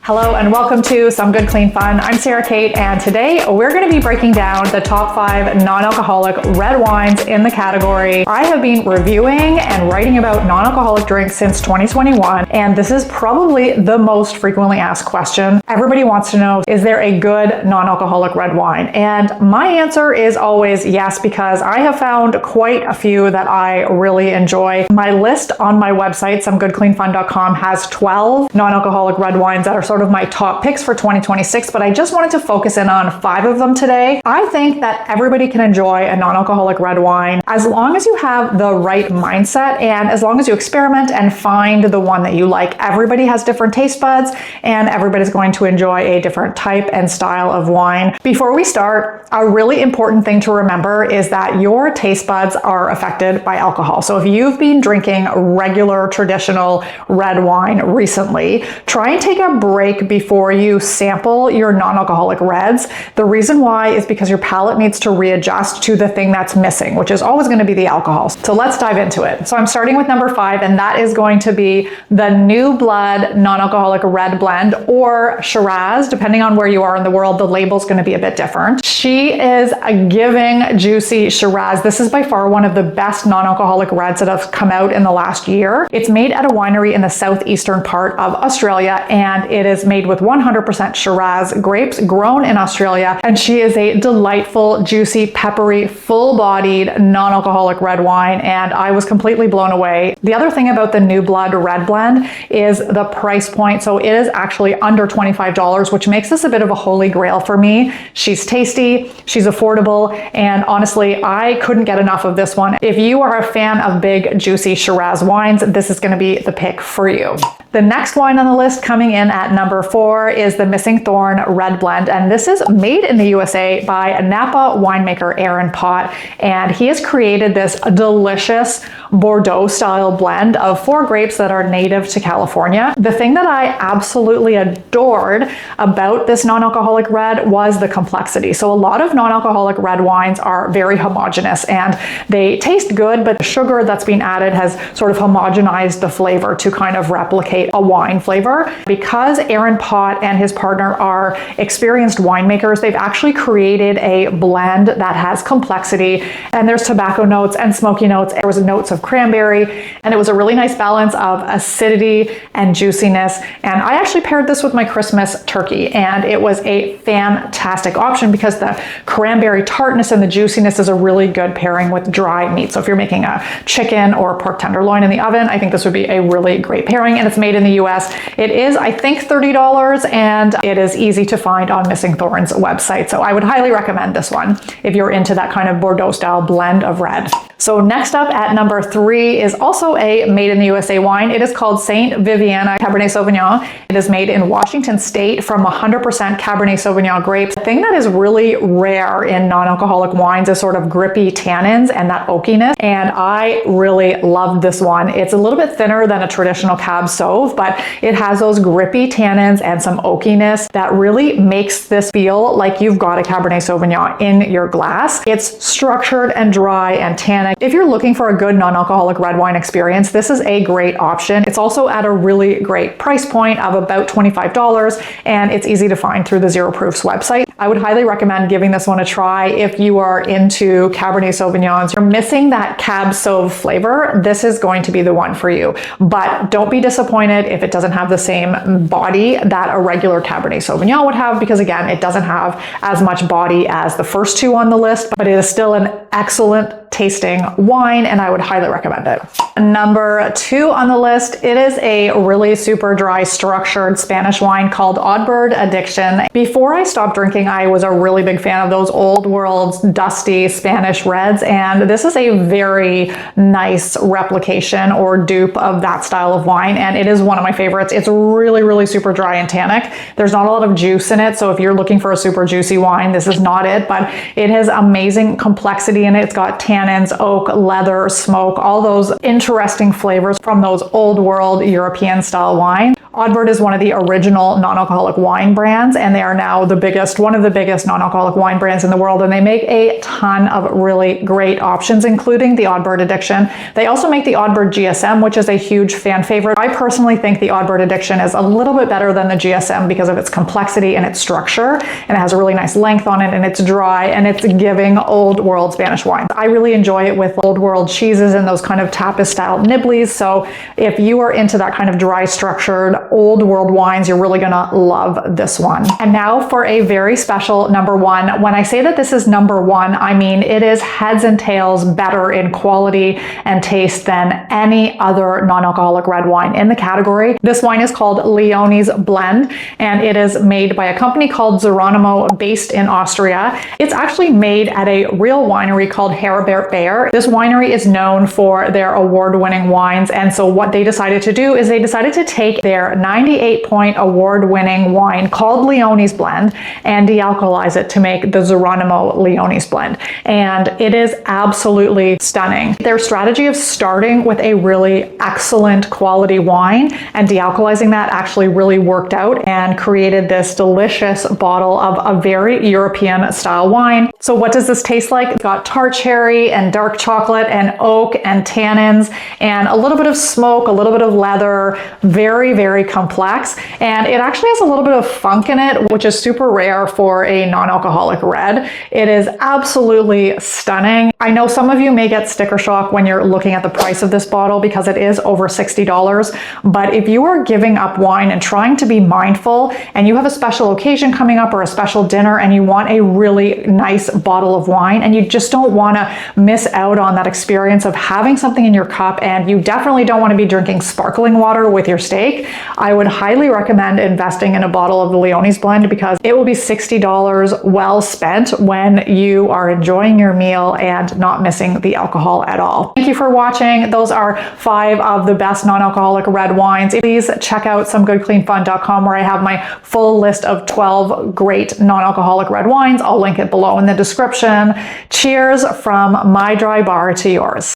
Hello and welcome to Some Good Clean Fun. I'm Sarah Kate, and today we're going to be breaking down the top 5 non-alcoholic red wines in the category. I have been reviewing and writing about non-alcoholic drinks since 2021, and this is probably the most frequently asked question. Everybody wants to know, is there a good non-alcoholic red wine? And my answer is always yes, because I have found quite a few that I really enjoy. My list on my website, somegoodcleanfun.com, has 12 non-alcoholic red wines that are sort of my top picks for 2026, but I just wanted to focus in on 5 of them today. I think that everybody can enjoy a non-alcoholic red wine as long as you have the right mindset and as long as you experiment and find the one that you like. Everybody has different taste buds and everybody's going to enjoy a different type and style of wine. Before we start, a really important thing to remember is that your taste buds are affected by alcohol. So if you've been drinking regular traditional red wine recently, try and take a break before you sample your non-alcoholic reds. The reason why is because your palate needs to readjust to the thing that's missing, which is always going to be the alcohol. So let's dive into it. So I'm starting with number 5, and that is going to be the Newblood non-alcoholic red blend, or Shiraz. Depending on where you are in the world, the label's going to be a bit different. She is a giving, juicy Shiraz. This is by far one of the best non-alcoholic reds that have come out in the last year. It's made at a winery in the southeastern part of Australia, and it is made with 100% Shiraz grapes grown in Australia, and she is a delightful, juicy, peppery, full-bodied, non-alcoholic red wine, and I was completely blown away. The other thing about the Newblood red blend is the price point. So it is actually under $25, which makes this a bit of a holy grail for me. She's tasty, she's affordable, and honestly, I couldn't get enough of this one. If you are a fan of big, juicy Shiraz wines, this is going to be the pick for you. The next wine on the list, coming in at number 4, is the Missing Thorn red blend, and this is made in the USA by Napa winemaker Aaron Pott, and he has created this delicious Bordeaux style blend of 4 grapes that are native to California. The thing that I absolutely adored about this non-alcoholic red was the complexity. So a lot of non-alcoholic red wines are very homogeneous and they taste good, but the sugar that's been added has sort of homogenized the flavor to kind of replicate a wine flavor. Because Aaron Pott and his partner are experienced winemakers, they've actually created a blend that has complexity, and there's tobacco notes and smoky notes. There was notes of cranberry, and it was a really nice balance of acidity and juiciness. And I actually paired this with my Christmas turkey, and it was a fantastic option because the cranberry tartness and the juiciness is a really good pairing with dry meat. So if you're making a chicken or pork tenderloin in the oven, I think this would be a really great pairing, and it's made in the US. It is, I think, $30, and it is easy to find on Missing Thorn's website. So I would highly recommend this one if you're into that kind of Bordeaux style blend of red. So next up at number 3 is also a made in the USA wine. It is called St. Viviana Cabernet Sauvignon. It is made in Washington State from 100% Cabernet Sauvignon grapes. The thing that is really rare in non-alcoholic wines is sort of grippy tannins and that oakiness, and I really loved this one. It's a little bit thinner than a traditional Cab Sauv, but it has those grippy tannins and some oakiness that really makes this feel like you've got a Cabernet Sauvignon in your glass. It's structured and dry and tannic. If you're looking for a good non-alcoholic red wine experience, this is a great option. It's also at a really great price point of about $25, and it's easy to find through the Zero Proofs website. I would highly recommend giving this one a try if you are into Cabernet Sauvignons. You're missing that Cab Sauv flavor, this is going to be the one for you. But don't be disappointed if it doesn't have the same body that a regular Cabernet Sauvignon would have, because again, it doesn't have as much body as the first 2 on the list, but it is still an excellent tasting wine, and I would highly recommend it. Number 2 on the list, it is a really super dry, structured Spanish wine called Oddbird Addiction. Before I stopped drinking, I was a really big fan of those old world, dusty Spanish reds, and this is a very nice replication or dupe of that style of wine, and it is one of my favorites. It's really, really super dry and tannic. There's not a lot of juice in it, so if you're looking for a super juicy wine, this is not it, but it has amazing complexity in it. It's got tannin tannins, oak, leather, smoke, all those interesting flavors from those old world European style wine. Oddbird is one of the original non-alcoholic wine brands, and they are now one of the biggest non-alcoholic wine brands in the world, and they make a ton of really great options, including the Oddbird Addiction. They also make the Oddbird GSM, which is a huge fan favorite. I personally think the Oddbird Addiction is a little bit better than the GSM because of its complexity and its structure, and it has a really nice length on it, and it's dry, and it's giving old world Spanish wine. I really enjoy it with old world cheeses and those kind of tapas style nibblies, so if you are into that kind of dry structured old world wines, you're really gonna love this one. And now for a very special number one. When I say that this is number one, I mean it is heads and tails better in quality and taste than any other non-alcoholic red wine in the category. This wine is called Leonis Blend, and it is made by a company called Zeronimo based in Austria. It's actually made at a real winery called Herbert Bayer. This winery is known for their award-winning wines, and so what they decided to do is they decided to take their 98-point award-winning wine called Leonis Blend and dealcoholize it to make the Zeronimo Leonis Blend. And it is absolutely stunning. Their strategy of starting with a really excellent quality wine and dealcoholizing that actually really worked out and created this delicious bottle of a very European style wine. So what does this taste like? It's got tart cherry and dark chocolate and oak and tannins and a little bit of smoke, a little bit of leather, very, very complex. And it actually has a little bit of funk in it, which is super rare for a non-alcoholic red. It is absolutely stunning. I know some of you may get sticker shock when you're looking at the price of this bottle because it is over $60. But if you are giving up wine and trying to be mindful and you have a special occasion coming up or a special dinner and you want a really nice bottle of wine and you just don't want to miss out on that experience of having something in your cup, and you definitely don't want to be drinking sparkling water with your steak, I would highly recommend investing in a bottle of the Leonis Blend because it will be $60 well spent when you are enjoying your meal and not missing the alcohol at all. Thank you for watching. Those are 5 of the best non-alcoholic red wines. Please check out somegoodcleanfun.com where I have my full list of 12 great non-alcoholic red wines. I'll link it below in the description. Cheers from my dry bar to yours.